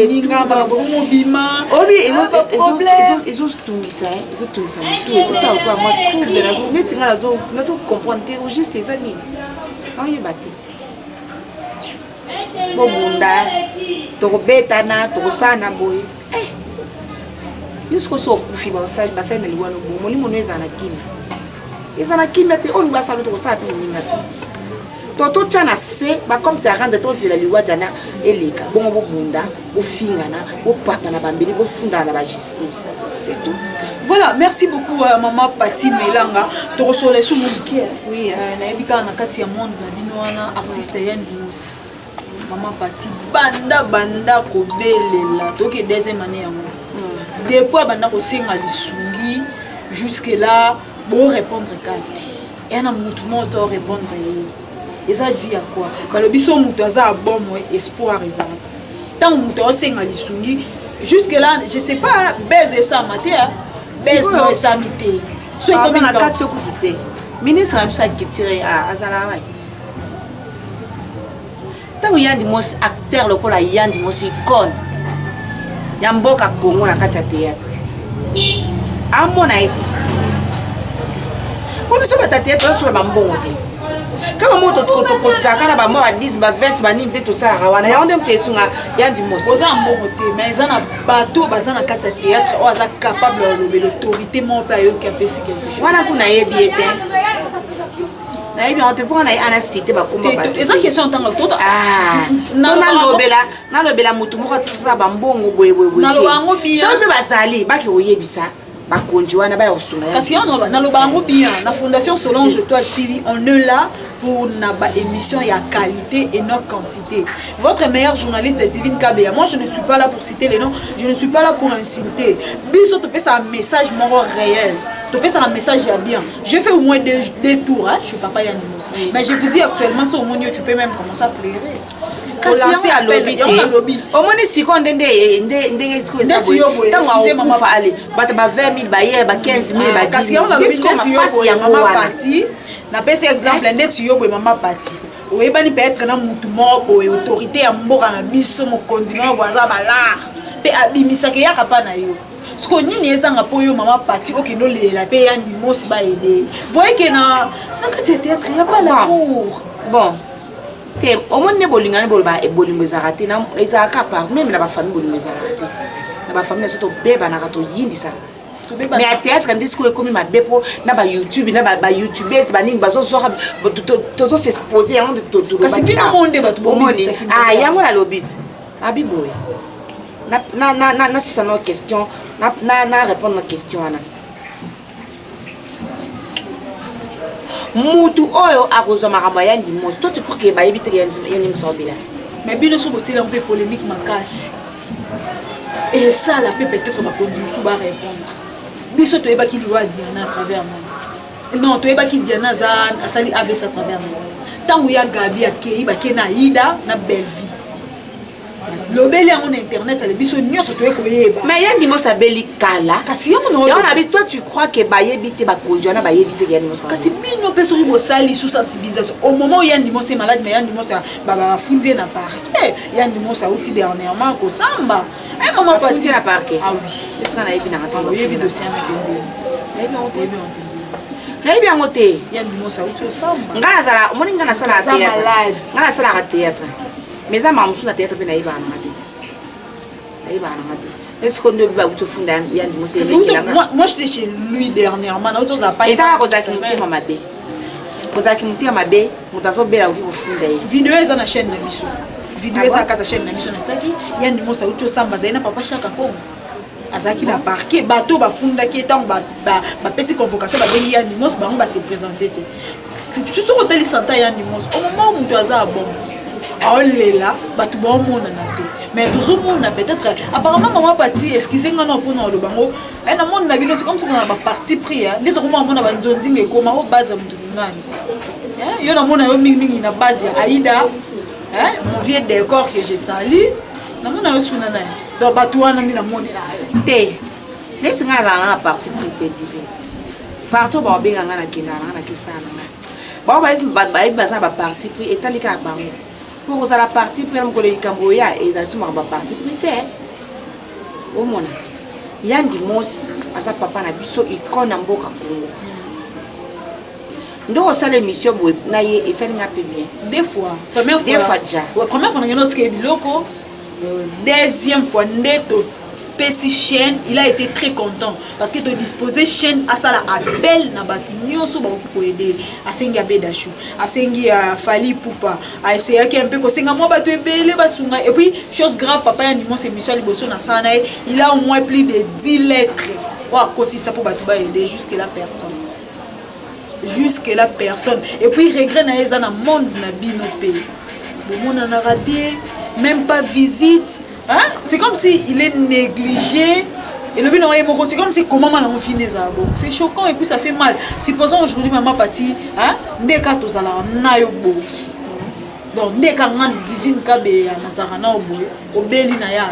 ninga ba bomo bima obi ils ont tungisa mutu eso ça quoi moi trouble na zo neti nga na zo comprendre juste ça ni on y batte bo bunda to beta na to sana boy jusqu'au so kufi ba osali basai na liwa no bo molimo no ezana kimi ezana kimi te on ba salo to sa pe ninga te to tchana se ba comme ta rendre to zela liwa jana eleka bon bo bunda bo fingana bo papa na bambeli bo funda na ba justice c'est tout. Voilà, merci beaucoup maman Pati Melanga to resole sous mon cœur. Oui, na ebika na kati ya monde na bino wana artiste Yann Dimos. Maman Pati banda ko belela to ke deuxième année yango. Depuis banda ko singa lisungi jusque là bon répondre kati. Et na mutu moto répondre eza dit à quoi? Ba le biso mutu aza bon moi espoir eza. Tant mutu o singa lisungi jusque là je sais pas baiser ça matin baiser no ça mité. So comme na kati ko douter. Ministre a bisa kitire a azala wa. Tant Yann Dimos acteur lokola Yann Dimos icône. Yamboka Congo na kati ya théâtre. Amona ete. On ne sait pas théâtre sur ba mbongo te. Kama moto to kana ba mo ba 10 ba 20 ba ni tout ça rawana ya onde mtesunga Yann Dimos. Oza mbongo te mais ezana bateau bazana kati ya théâtre o aza capable de l'autorité mon père yo kapesi quelque chose. Wana kuna yebi ete. Na yebi on te prend na cité ba komba ba. Eza question ntango toto. Na lobela mutu moko tsisa ba mbongo boye. Na lobango bien. So be bazali ba ki oyebisa. Bakonji wana ba yosunga. Kasi on na lobango bien na fondation Solange Étoile TV on est là pour na ba émission ya qualité et non quantité. Votre meilleur journaliste est Divine Kabeya. Moi je ne suis pas là pour citer les noms, je ne suis pas là pour insulter. Biso te fait un message moral réel. Tu fais un message bien. Je fais au moins deux tours hein, je suis papa Yann Dimos. Mais je vous dis actuellement sur mon tu peux même commencer à pleurer. Kasi ya lobby. Au moins si quand ndenge siko ça. Tango kufa ale. Bata ba 20 000 ba hier ba 15 000 ba 10 000. Kasi on a lobby ya maman Pati. Na pese exemple ndeti yo boy maman Pati. Oyebani peut-être na mutu moko boy autorité ya mboka na biso mo condiment boza bala. Pe abimisaka ya kapa na yo. Sko nini ezanga po yo maman Pati okendo lela pe Yann Dimos ba aider. Voyez que na kati théâtre ya pas l'amour. Bon. Au moins ne bolinga ne bolba e bolingo ezarate na ezaka part même na ba famille bolingo ezarate na ba famille surtout beba na kato yindi ça mais à théâtre quand disco comme ma bepo na ba YouTube na ba YouTubers ba ning bazo so tozo s'exposer avant de tout kasi bino monde ba tout ah yango la lobit abiboy na si ça nos questions na répondre aux questions ana mutu oyo akozo makamba ya ndimos toi tu crois que ba yebite ya ndimsobila mais bino so botela un peu polémique makasi et ça la peut peut-être ba kondimu so ba répondre biso to yeba ki liwa Diana à travers moi non to yeba ki Diana za asali avec à travers moi tangu ya Gabi akei ba ke na Ida na belle vie lobeli en internet ça le biso nyoso to ekoyeba mais ya ndimos abeli kala kasi yo no on habite toi tu crois que ba yebite ba konjana ba yebite ya ndimos kasi bino peso ribo sali sous sensibilisation au moment où ya ndimos est malade mais ya ndimos ba fundi na parquet ya ndimos a outil dernièrement ko samba eh maman parti na parquet ah oui est-ce qu'on a yebi na ngata yebi dossier na kende na yebi yango te ya ndimos a outil samba ngana sala omoni ngana sala za malade ngana sala théâtre mais ça m'a musu na théâtre pe na yeba na ngata est-ce qu'on doit pas tout fonder ya ndimos moi j'étais chez lui dernièrement na auto za pas et ça cause qui m'a mabe kozaki mutu ya mabe mutu azobela oki kofunda ye video eza na chaîne na biso video eza kaka chaîne na biso na tsaki ya ndimo sa uti osamba zaina papa Chaka Kongo azaki na parquet bato bafundaki etango bapesi convocation babengi ya ndimo bango base présenter te susu kotali santa ya ndimo au moment où mutu aza bon aolela bato baomona na te mais tozomona peut-être apparemment maman parti excusez nga na mpona oloba ngo na monde na bino c'est comme si on a ba parti pris nde tokomona banzonzinga ekoma o base ya mutu ngani yo namona yo mingi na base ya Aïda mon vieux décor que j'ai sali namona yo suna na donc bato wana ndi namona te neti nga na parti pris te divin partout ba obenga nga na kenda na kisana ba ba na ba parti pris etali ka bango pour ça la partie pris comme le Camboya et dans ce moment ba parti pris te au mona ya ndimos asa papa na biso ikona mboka Kongo ndo sala émission boy na ye et ça n'a pas bien deux fois première fois on a notre biloko deuxième fois neto Pessi chaîne il a été très content parce que tu disposé chaîne à ça la appel na ba nyonso ba ko aider asengi abedashu asengi fali pupa a essayer un peu ko senga mo ba to ebele basunga et puis chose grave papa ya ndimo c'est Michel Liboso na sana il a au moins plus de 10 lettres wa koti ça pour ba to ba aider jusque la personne et puis regret na eza na monde na bino pe bon mon a raté même pas visite. Hein? C'est comme si il est négligé et le bilan est c'est comme si comment on finit ça bon c'est choquant et puis ça fait mal supposons aujourd'hui maman partie hein ndeka tozala na yo bo donc ndeka ngane divine kabe ya nazarana obo obeli na ya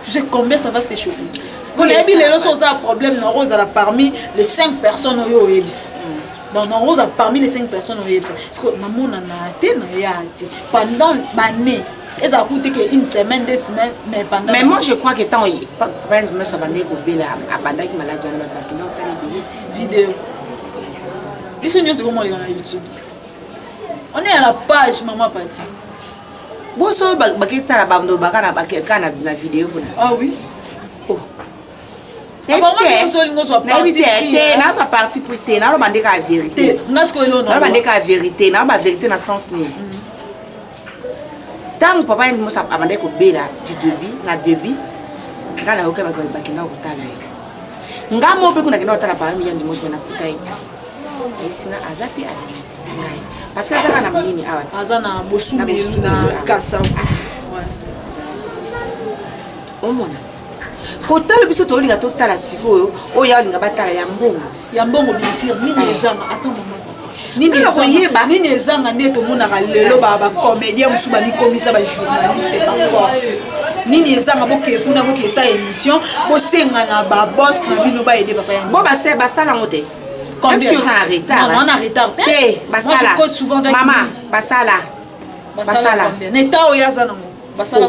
tu sais combien ça va te choquer on a vu les choses ça problème na rose parmi les 5 personnes yo yebisa donc na rose parmi les 5 personnes yo yebisa parce que maman na te na ya pendant l'année. Et ça coûte une semaine, 2 semaines, mais pendant... Mais moi je crois que tant je me suis abandonné au Bela, abandonné qui m'a dit que vidéo. Puis c'est nous comment on est dans YouTube. On est à la page Maman Pati. Bon ça bakita la bando bakana bakana na vidéo kuna. Ah oui. Oh. Apparemment c'est so lingo so parti. Na so parti pour te na bande ka vérité. Na ce que l'on na bande ka vérité, na ba vérité na sens ni. Tant papa a dit que abandé ko bela du début na début ngala oka bakina okutala ye ngamo pe kuna kina otala pa mi yandi mosme na kutaita isinga azati ngai parce que ça na mini awati azana bosume na kasa ouais omona kotala biso to linga to tala sikoyo o ya linga batala ya mbongo bien sûr nini ezanga attends nini ezanga nde tomonaka lelo ba comédien musu bani komisa ba journaliste par force nini ezanga boke kuna boke sa émission bosenga na ba boss na bino ba aider papa yango bo basala ngote comme si on a retard non on a retard te basala maman basala neta oyaza nango basala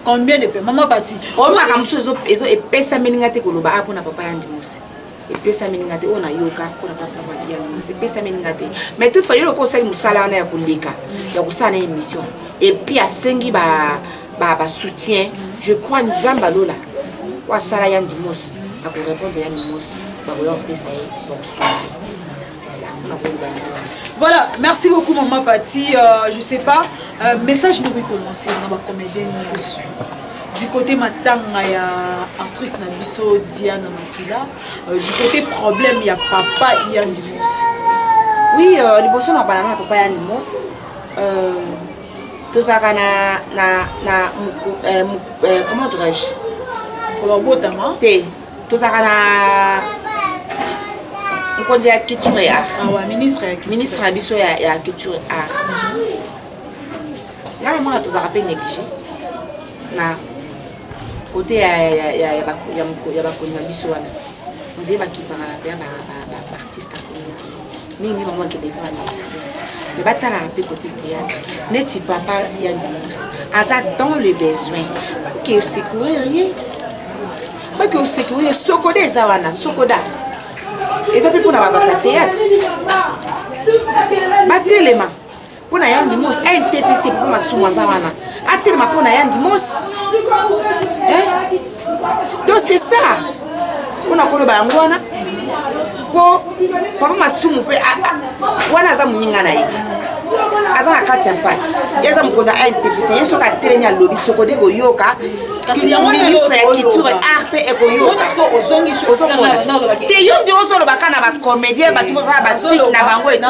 combien de peu maman Pati o maka musu ezo epesa meninga te koloba apona papa yandimosi epesa meninga te ona yoka kona papa yandimosi epesa meninga te mais toutefois yo ko sali musala na ya kulika ya kusana émission et puis asengi ba soutien je crois nzamba lola wa sala yandimosi répondre à Nimos. C'est ça. Voilà, merci beaucoup Maman Pati. Je sais pas, message nous commencer dans la comédienne du côté matanga il y a actrice Nabiso Diana Makila, du côté problème il y a papa Yann Dimos. Oui, les bossons n'ont pas la main papa Yann Dimos. Tout ça comment dirais-je? Tout ça on dit culture et art. Ah ouais, ministre Abisso et culture et art. Là, moi, tout ça rappelle négligé. Na côté il y a Abisso. On dit qui parle artiste à communiquer. Mais maman qui dépend musicien. Mais bataille à peu côté théâtre. N'est-il papa Yann Dimos? Azad dans le besoin. Que secourir rien. Pas que secourir Sokoda Zawana, Sokoda. Et ça peut pour la théâtre. Battez les mains. Pour la Yann Dimos, un TPC pour ma souma Zawana. Attends ma pour la Yann Dimos. Donc c'est ça. On a connu Bangwana. Pour ma souma, wana za muninga na ye. Aza akati passe. Yeza mkonda un TPC. Yeso ka telenya lobby Sokoda go yoka. Kasi ya ministre ya culture art pe ekoyoka. Parce que ozongi te yondi ozolo bakana ba comédien ba tuba ba suite na bango et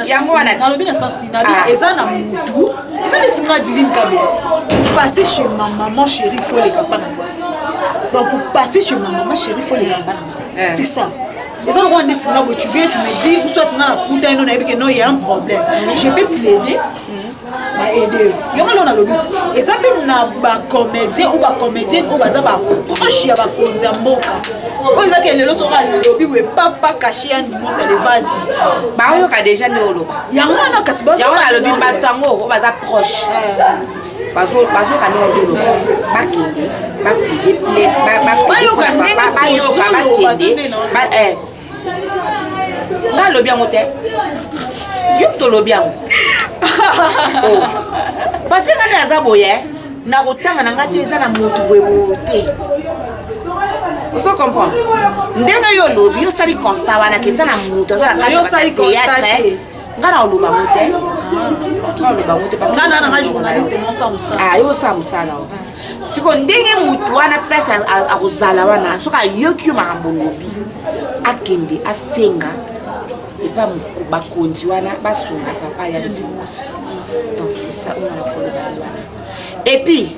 yango wana dans le bien sens dynamique eza na mutu eza le tinga divine kabe passer chez ma maman chérie faut les campagnes donc pour passer chez ma maman chérie faut les campagnes c'est ça et ça le roi net tinga tu viens tu me dis ou soit na kuta ino na que non il y a un problème je peux plaider ba aider yama lona lobby et ça peut na ba comédien ou ba comédienne ou baza ba proche ya ba konza mboka on a que le lot sera le lobby ou pas caché en Dimos les vas-y ba yo ka déjà ne oloba yango na kasi bazo yango na lobby batango o baza proche bazo ka ne oloba bakende ba yo ka bakende nga lobby yango te yo to lobby yango parce que nga aza boye na kotanga na ngati eza na mutu boye te. Vous comprenez? Ndenge yo lobby yo sali constat wana ke eza na mutu eza na kati yo sali constater nga na oloba mote nga oloba mote parce que nga na journaliste non samsa yo samsa na siko ndenge mutu wana place a kozala wana soka yoki yo makambo lobby akende asenga et pas bakonzi wana basunga papa ya Dimos. Donc c'est ça on a pour le wana. Et puis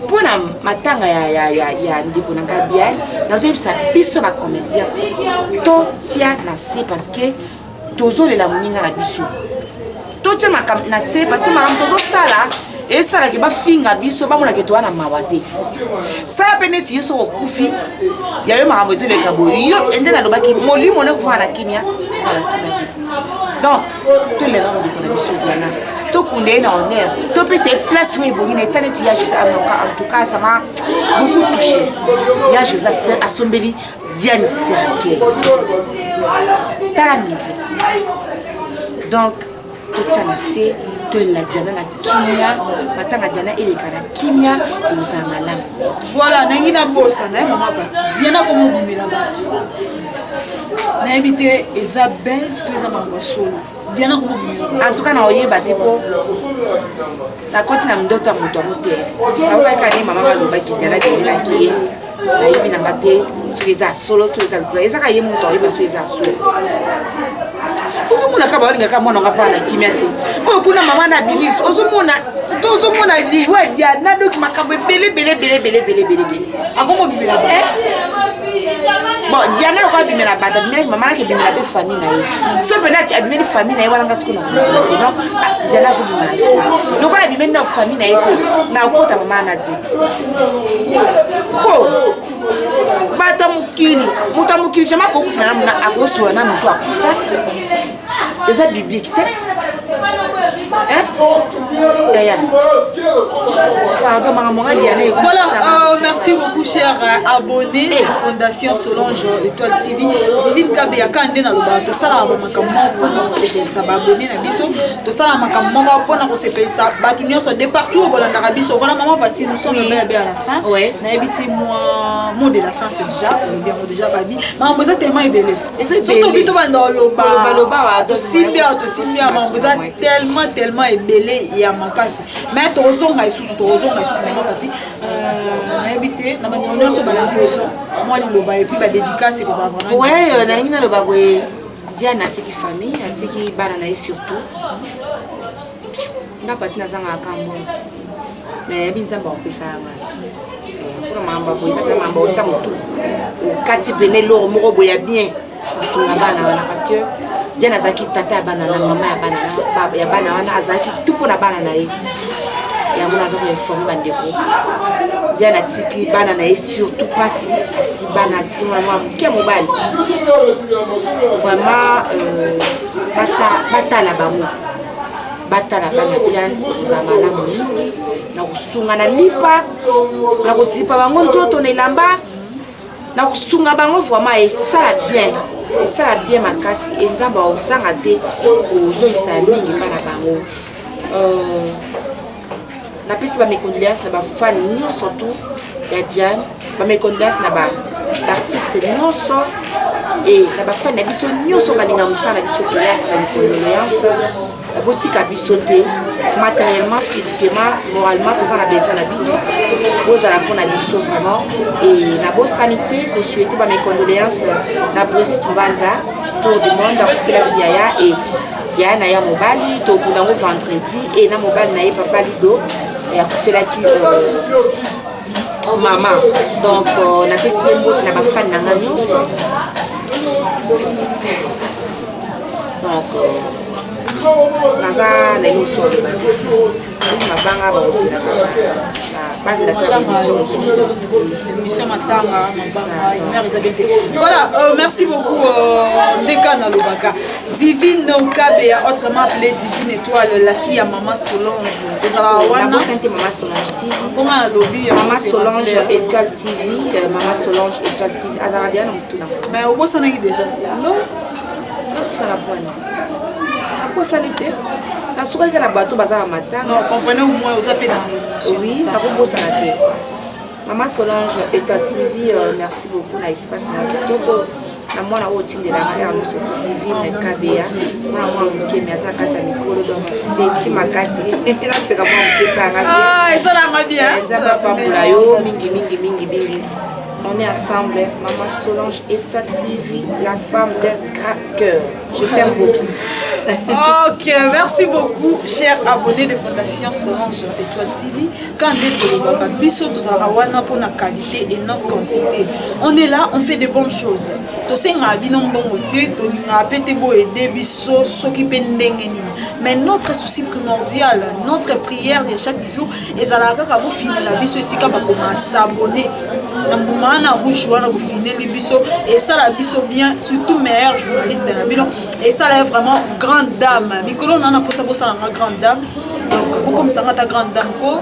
pour na matanga ya ndiko na Gabriel nazo bisa biso ba comédien to tia na se parce que tozo le la muninga na biso to tia makam na se parce que makam tozo sala et ça la ke ba finga biso ba mona ke to na mawate ça peneti yeso okufi ya yo makam ezo le kabo yo ende na lobaki molimo ne kufa na kimia donc tous les noms de connexion Diana tout condé na honneur tout plus c'est place où il y a taneti ya José en tout cas ça m'a beaucoup touché ya José Asombeli Diane Serke tala niveau donc tout ça c'est de la Diana na kimia matanga Diana il est kana kimia aux amalam voilà nangi na bossa na maman Pati Diana comme bimela ba na éviter Isabelle que ça m'a solo Diana comme bimela en tout cas na oyeba te po na koti na mdoto ya moto amote papa kani mama baloba ki Diana bimela ki na yebi na ngate sokiza solo to za lukula ezaka ye moto oyeba sokiza solo ozomona ka balinga ka mwana ngafana kimia te o kuna mama na bilis ozomona liwa Diana doki makambo bele akomo bibela ba bon Diana ko bimela bata bimela mama na ke bimela be famille na ye so pena ke bimela famille na ye wala ngasi ko na non Diana vo bimela no ko na bimela famille na ye te na ko ta mama na doute ko bata mukili chama ko kufana na akoso na mtu akufa eza biblique te Voilà, merci beaucoup chers abonnés de Fondation Solange Étoile TV. Divine Kabea Kande na loba to sala ba makammo pour se abonner na biso to sala makammo pour na se pelsa batu nyonso de partout bolanda biso. Voilà maman Pati, nous sommes bien à la fin. Ouais. Na habité moi mot de la fin c'est déjà le bien mot déjà babi. Maman vous êtes tellement ébélé. Surtout bito banda loba to simbia maman vous êtes tellement ébélé et à makasi. Mais tozonga isusu maman Pati. Na habité na manionyo so balandi biso. Moi liloba et puis ba dédicace que ça vraiment. Ouais, na ngina loba boye Diana tiki famille, tiki bana na surtout. Nga Pati na zanga akambo. Mais binza ba opesa nga. Pour mamba boye ça mamba otya mutu. Kati bene loro moko boya bien. Sunga bana wana parce que Diana zaki tata ya bana na mama ya bana na baba ya bana wana azaki tout pour na bana na ye. Ya mona zo informer bandeko. Diana tiki bana na ye surtout pasi tiki bana tiki mona mwa ke mobali. Vraiment batala bango. Batala bana Diana uzamala mingi na kusunga na lipa na kuzipa bango nzoto na ilamba na kusunga bango vraiment esala bien makasi enzamba osanga te ozongisa mingi bana bango. Na pesi ba mekondoléances na ba fan nyonso tout ya Diane, ba mekondoléances na ba artiste nyonso et na ba fan na biso nyonso balinga musala biso to ya ba mekondoléances botika biso te matériellement, physiquement, moralement tout ça na besoin na bino bozala mpona biso vraiment et na bo sanité ko souhaiter ba mekondoléances na Brigitte Mbanza tour du monde à kufela yaya et ya na ya mobali to kunango vendredi et na mobali na ye papa lido ya kufela ki maman donc na pesi mbote na ba fan na nga nyonso donc naza na loso mabanga ba aussi na base de la émission matanga voilà merci beaucoup Ndekana Lobaka Divine Kabea autrement appelée Divine Étoile la fille à maman Solange maman Solange TV comment lobby maman Solange Étoile TV maman Solange Étoile TV azaradia na mutuna mais au bout ça n'a déjà non ça la bonne pour sanité la soirée que la bateau bazar matin non comprenez au moins aux appels oui la robot santé maman Solange Étoile TV merci beaucoup na espace na kitoko na mwana otinde la mère nous sur Divine Kabea mwana mwa mkeme asa kata mikolo donc te makasi ela seka mwa mkesanga ah ça la bien nzamba pambula yo mingi on est ensemble maman Solange Étoile TV la femme d'un grand cœur je t'aime beaucoup. Ok, merci beaucoup, chers abonnés de Fondation Solange Étoile TV. Quand on est biso wana pour la qualité et notre quantité. On est là, on fait de bonnes choses. Mais notre souci primordial, notre prière de chaque jour, est à vous finir la biso ici comme s'abonner. Et ça la biso bien, surtout meilleur journaliste de la bilan. Et ça là vraiment grande dame. Mikolo on a pour ça grande dame. Donc beaucoup comme ça ta grande dame ko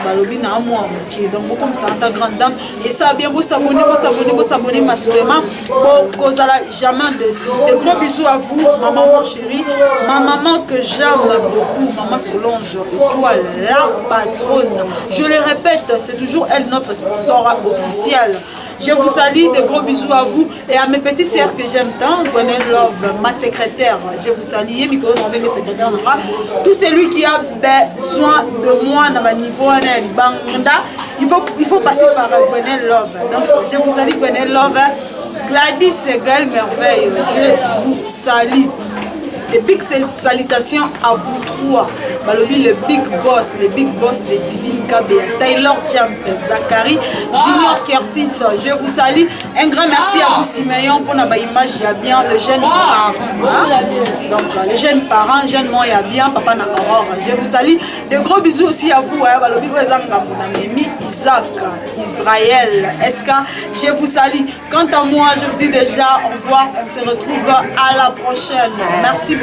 balobi na moi OK donc beaucoup comme ça ta grande dame et ça bien vous s'abonner massivement pour kozala jamais de gros bisous à vous maman mon chéri ma maman que j'aime beaucoup maman Solange Étoile la patronne je le répète c'est toujours elle notre sponsor officiel. Je vous salue, de gros bisous à vous et à mes petites sœurs que j'aime tant, Gwenel Love, ma secrétaire. Je vous salue, micro nommé mes secrétaires. Tout celui qui a besoin de moi dans ma niveau banda, il faut passer par Gwenel Love. Donc je vous salue, Gwenel Love. Gladys Segal Merveille, je vous salue. Et big salutations à vous trois. Balobi, le big boss de Divine Kabea, Taylor James, Zachary, Junior Curtis, je vous salue. Un grand merci à vous Simeon pour la image, il y a bien le jeune parent. Donc le jeune parent, jeune moi, il y a bien papa na Aurore. Je vous salue. De gros bisous aussi à vous. Balobi, Isaac, Israël, Eska, je vous salue. Quant à moi, je vous dis déjà au revoir. On se retrouve à la prochaine. Merci beaucoup.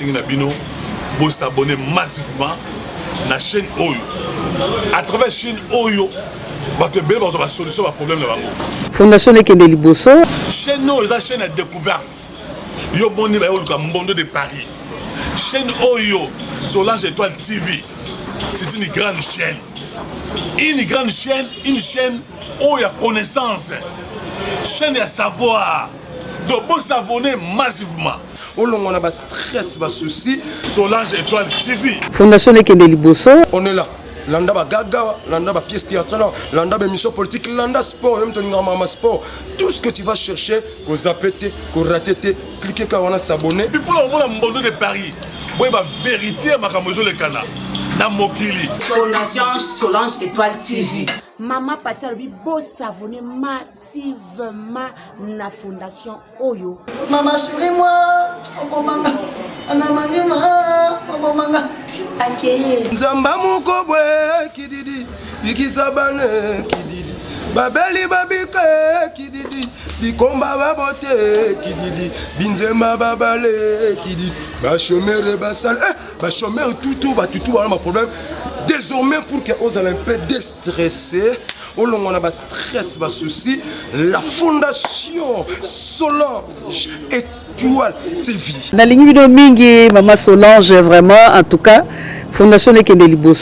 nasengi na bino vous s'abonner massivement na chaîne Oyo. À travers la chaîne Oyo, vous avez une solution à problème. Fondation Ekende Liboso. Chaîne Oyo, c'est une chaîne de découverte. Yo boni ba yo Mbondo de Paris. Chaîne Oyo, Solange Étoile TV. C'est une grande chaîne. Une grande chaîne, une chaîne où il y a connaissance. Chaîne à savoir. Donc vous s'abonner massivement. On a pas stress, pas souci. Solange Étoile TV. Fondation Ekende Liboso. On est là. Landa ba gaga, landa ba pièce théâtrale, landa ba mission politique, landa sport, même ton mama sport. Tout ce que tu vas chercher, qu'on zapete, qu'on ratete, cliquez quand on a s'abonner. Puis pour le moment, Mbondo de Paris, vous avez la vérité à ma camozo le Cana. Na Mokili. Fondation Solange Étoile TV. Maman Patia Lobi, beau s'abonner massivement na Fondation Oyo. Maman, souris-moi. Oh, maman. Maman. Accueillez. Nzamba mukobwe kididi, bikisabane kididi. Babeli babike kididi, bikomba babote kididi. Binzema babale kididi. Bachomere basal, bachomere tout, on a un problème. Désormais, pour que vous allez un peu déstresser, on a un stress, un souci, la Fondation Solange Étoile TV. Na lingi bino mingi Maman Solange vraiment en tout cas Fondation Ekende Liboso.